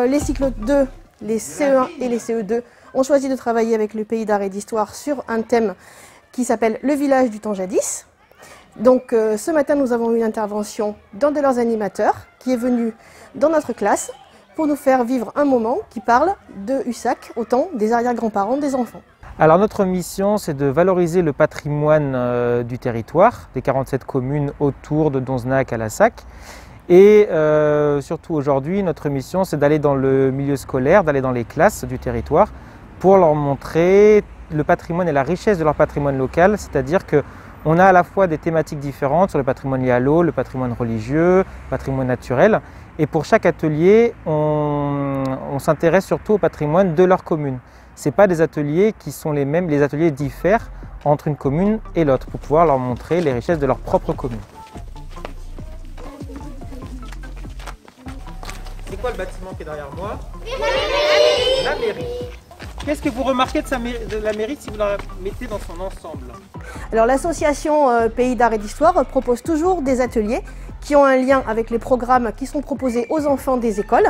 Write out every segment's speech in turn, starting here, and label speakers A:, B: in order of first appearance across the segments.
A: les cycles 2, les CE1 et les CE2 ont choisi de travailler avec le pays d'art et d'histoire sur un thème qui s'appelle le village du temps jadis. Donc ce matin, nous avons eu une intervention d'un de leurs animateurs qui est venu dans notre classe pour nous faire vivre un moment qui parle de Ussac au temps des arrière-grands-parents des enfants.
B: Alors notre mission, c'est de valoriser le patrimoine du territoire, des 47 communes autour de Donzenac à Lassac. Et surtout aujourd'hui, notre mission, c'est d'aller dans le milieu scolaire, d'aller dans les classes du territoire pour leur montrer le patrimoine et la richesse de leur patrimoine local, c'est-à-dire qu'on a à la fois des thématiques différentes sur le patrimoine lié à l'eau, le patrimoine religieux, le patrimoine naturel. Et pour chaque atelier, on s'intéresse surtout au patrimoine de leur commune. Ce n'est pas des ateliers qui sont les mêmes, les ateliers diffèrent entre une commune et l'autre pour pouvoir leur montrer les richesses de leur propre commune. C'est quoi le bâtiment qui est derrière moi? La mairie. Qu'est-ce que vous remarquez de la mairie si vous la mettez dans son ensemble?
A: Alors l'association Pays d'art et d'histoire propose toujours des ateliers qui ont un lien avec les programmes qui sont proposés aux enfants des écoles.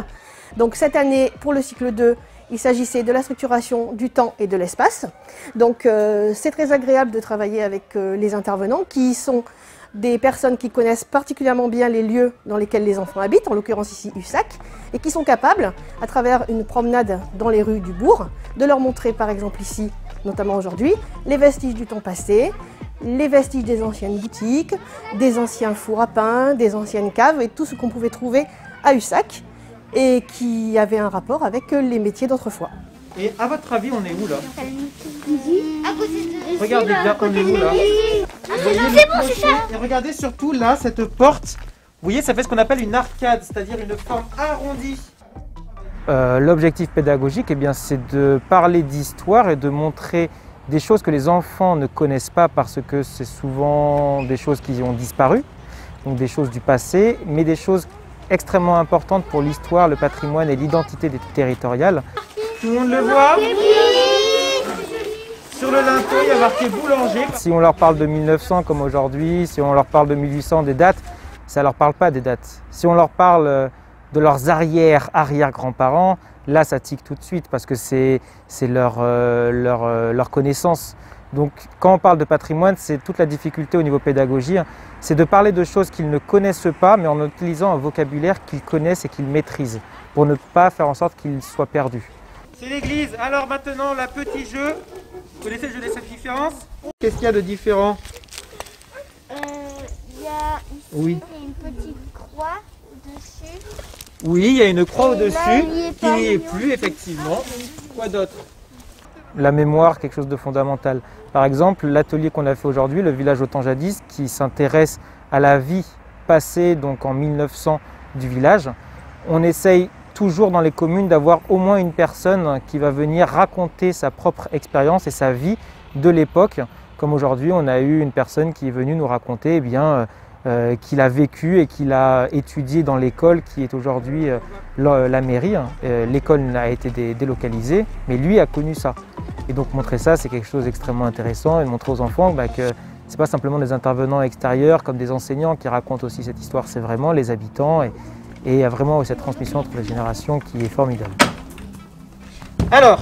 A: Donc cette année, pour le cycle 2, il s'agissait de la structuration du temps et de l'espace. Donc c'est très agréable de travailler avec les intervenants qui sont des personnes qui connaissent particulièrement bien les lieux dans lesquels les enfants habitent, en l'occurrence ici Ussac, et qui sont capables, à travers une promenade dans les rues du bourg, de leur montrer par exemple ici, notamment aujourd'hui, les vestiges du temps passé, les vestiges des anciennes boutiques, des anciens fours à pain, des anciennes caves et tout ce qu'on pouvait trouver à Ussac et qui avait un rapport avec les métiers d'autrefois.
B: Et à votre avis, on est où là?
C: Regardez
B: bien, on est où là?
C: C'est bon, c'est ça.
B: Et regardez surtout là, cette porte. Vous voyez, ça fait ce qu'on appelle une arcade, c'est-à-dire une forme arrondie. L'objectif pédagogique, eh bien, c'est de parler d'histoire et de montrer des choses que les enfants ne connaissent pas parce que c'est souvent des choses qui ont disparu, donc des choses du passé, mais des choses extrêmement importantes pour l'histoire, le patrimoine et l'identité territoriale. Tout le monde le voit? Sur le linteau, il y a marqué boulanger. Si on leur parle de 1900 comme aujourd'hui, si on leur parle de 1800, des dates, ça ne leur parle pas des dates. Si on leur parle de leurs arrière-grands-parents, là ça tique tout de suite parce que c'est leur connaissance. Donc quand on parle de patrimoine, c'est toute la difficulté au niveau pédagogique, c'est de parler de choses qu'ils ne connaissent pas mais en utilisant un vocabulaire qu'ils connaissent et qu'ils maîtrisent pour ne pas faire en sorte qu'ils soient perdus. C'est l'église, alors maintenant le petit jeu. Vous connaissez le jeu des sacrifices? Qu'est-ce qu'il y a de différent?
C: Il y a ici
B: oui.
C: Une petite croix au-dessus.
B: Oui, il y a une croix au-dessus qui n'y est
C: pas.
B: plus, effectivement. Quoi d'autre? La mémoire, quelque chose de fondamental. Par exemple, l'atelier qu'on a fait aujourd'hui, le village au temps jadis, qui s'intéresse à la vie passée, donc en 1900 du village. On essaye toujours dans les communes d'avoir au moins une personne qui va venir raconter sa propre expérience et sa vie de l'époque. Comme aujourd'hui, on a eu une personne qui est venue nous raconter qu'il a vécu et qu'il a étudié dans l'école qui est aujourd'hui la mairie. L'école a été délocalisée, mais lui a connu ça. Et donc montrer ça, c'est quelque chose d'extrêmement intéressant et de montrer aux enfants que ce n'est pas simplement des intervenants extérieurs comme des enseignants qui racontent aussi cette histoire, c'est vraiment les habitants. Et il y a vraiment cette transmission entre les générations qui est formidable. Alors,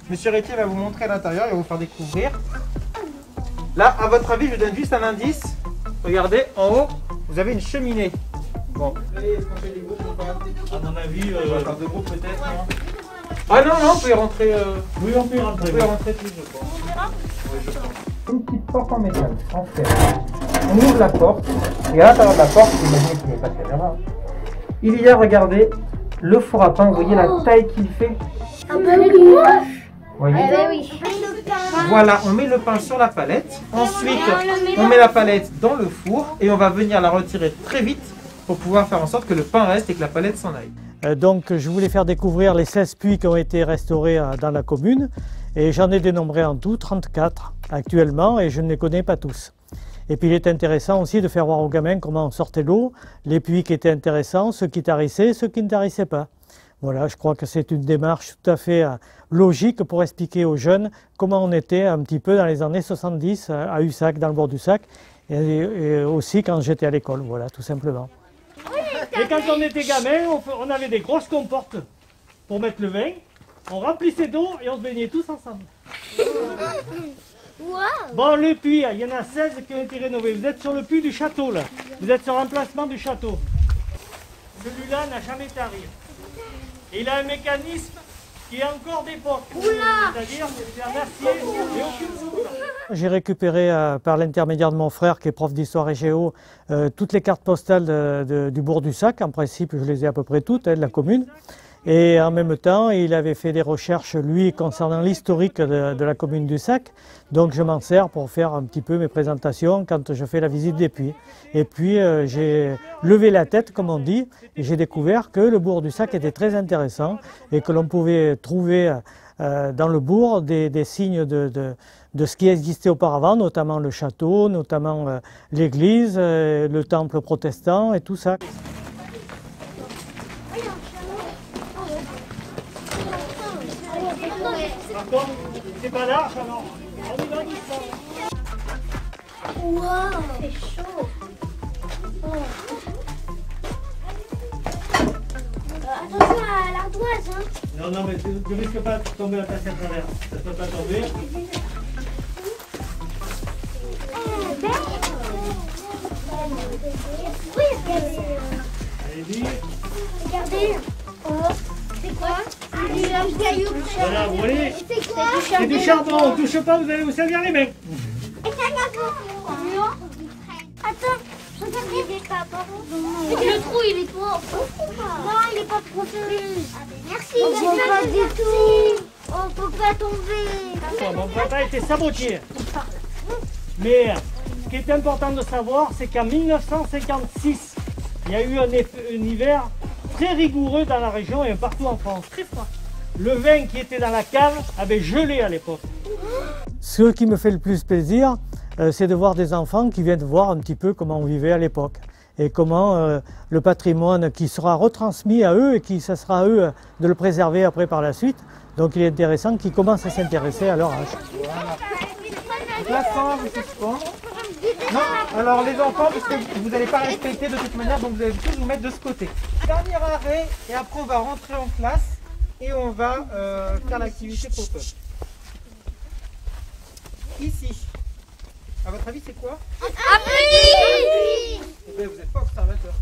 B: Monsieur Rétier va vous montrer à l'intérieur et va vous faire découvrir. Là, à votre avis, je vous donne juste un indice. Regardez, en haut, vous avez une cheminée. Bon. Est-ce qu'on fait des groupes ou pas?
D: À mon avis,
B: on va faire deux groupes peut-être, non? Ah non, non, vous pouvez rentrer.
D: Oui, on peut y rentrer.
B: Vous pouvez rentrer tous, je pense. Oui, je pense. Une petite porte en métal, en fer. On ouvre la porte, et à l'intérieur de la porte, imaginez qu'il n'y ait pas de caméra. Il y a, regardez, le four à pain, vous voyez la taille qu'il fait?
C: Un peu plus.
B: Vous voyez?
C: Oui.
B: Voilà, on met le pain sur la palette. Ensuite, on met la palette dans le four et on va venir la retirer très vite pour pouvoir faire en sorte que le pain reste et que la palette s'en aille.
D: Donc je voulais faire découvrir les 16 puits qui ont été restaurés dans la commune et j'en ai dénombré en tout 34 actuellement et je ne les connais pas tous. Et puis il est intéressant aussi de faire voir aux gamins comment on sortait l'eau, les puits qui étaient intéressants, ceux qui tarissaient, ceux qui ne tarissaient pas. Voilà, je crois que c'est une démarche tout à fait logique pour expliquer aux jeunes comment on était un petit peu dans les années 70 à Ussac, dans le bord du Sac, et aussi quand j'étais à l'école, voilà, tout simplement.
C: Oui.
D: Et quand on était gamin, on avait des grosses comportes pour mettre le vin. On remplissait d'eau et on se baignait tous ensemble.
C: Wow.
D: Bon, le puits, il y en a 16 qui ont été rénovés. Vous êtes sur le puits du château, là. Vous êtes sur l'emplacement du château. Celui-là n'a jamais été arrivé. Et il a un mécanisme qui est encore d'époque. C'est-à-dire que c'est en acier et aucune soude. J'ai récupéré par l'intermédiaire de mon frère qui est prof d'histoire et géo toutes les cartes postales du bourg du Sac. En principe, je les ai à peu près toutes, de la commune. Et en même temps, il avait fait des recherches, lui, concernant l'historique de la commune du Sac. Donc je m'en sers pour faire un petit peu mes présentations quand je fais la visite des puits. Et puis j'ai levé la tête, comme on dit, et j'ai découvert que le bourg du Sac était très intéressant et que l'on pouvait trouver dans le bourg des signes de ce qui existait auparavant, notamment le château, notamment l'église, le temple protestant et tout ça. Par contre, c'est pas large alors. On y va doucement.
C: Wow, c'est chaud. Attention à l'ardoise, hein.
D: Non, mais tu ne risques pas de tomber la place à travers. Ça ne peut pas tomber.
C: Oui, regardez.
D: Allez-y.
C: Regardez. Oh, c'est quoi? C'est du caillou.
D: Voilà, vous voyez,
C: C'est quoi?
D: c'est du charbon. On ne touche pas, vous allez vous servir les mains.
C: Attends, je regarde des papas. Le trou, il est trop. Non, il est pas profond. Merci. On peut pas du tout. On peut pas tomber.
D: Mon papa était sabotier. Mais ce qui est important de savoir, c'est qu'en 1956, il y a eu un hiver très rigoureux dans la région et partout en France. Très froid. Le vin qui était dans la cave avait gelé à l'époque. Ce qui me fait le plus plaisir, c'est de voir des enfants qui viennent voir un petit peu comment on vivait à l'époque et comment le patrimoine qui sera retransmis à eux et qui ça sera à eux de le préserver après par la suite. Donc il est intéressant qu'ils commencent à s'intéresser à leur âge.
B: La fin, vous faites quoi? Non, alors les enfants, parce que vous n'allez pas respecter de toute manière, donc vous allez tous vous mettre de ce côté. Dernier arrêt, et après on va rentrer en classe et on va faire l'activité pop-up. Ici, à votre avis c'est quoi?
C: Appui.
B: Eh bien, vous n'êtes pas observateur.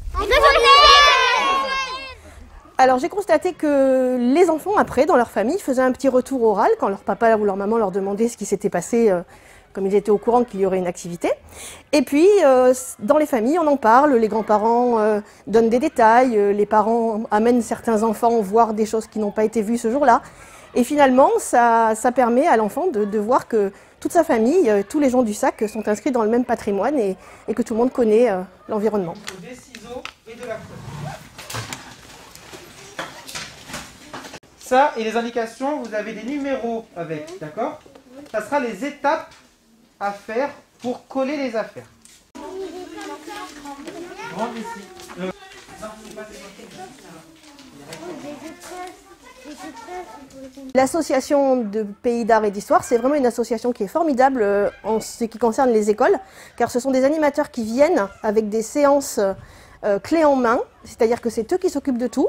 A: Alors j'ai constaté que les enfants, après, dans leur famille, faisaient un petit retour oral quand leur papa ou leur maman leur demandait ce qui s'était passé, comme ils étaient au courant qu'il y aurait une activité. Et puis, dans les familles, on en parle, les grands-parents donnent des détails, les parents amènent certains enfants voir des choses qui n'ont pas été vues ce jour-là. Et finalement, ça permet à l'enfant de voir que toute sa famille, tous les gens du Sac sont inscrits dans le même patrimoine et que tout le monde connaît l'environnement.
B: Des ciseaux et de la colle. Ça et les indications, vous avez des numéros avec, d'accord? Ça sera les étapes à faire pour coller les affaires. Rentre ici.
A: L'association de Pays d'Art et d'Histoire, c'est vraiment une association qui est formidable en ce qui concerne les écoles, car ce sont des animateurs qui viennent avec des séances clés en main, c'est-à-dire que c'est eux qui s'occupent de tout.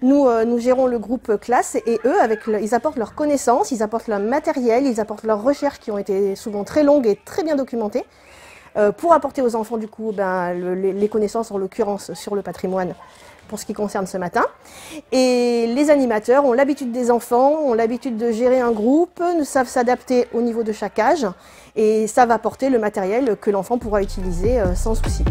A: Nous gérons le groupe classe et eux, ils apportent leurs connaissances, ils apportent leur matériel, ils apportent leurs recherches qui ont été souvent très longues et très bien documentées pour apporter aux enfants du coup les connaissances en l'occurrence sur le patrimoine pour ce qui concerne ce matin. Et les animateurs ont l'habitude des enfants, ont l'habitude de gérer un groupe, savent s'adapter au niveau de chaque âge et savent apporter le matériel que l'enfant pourra utiliser sans souci.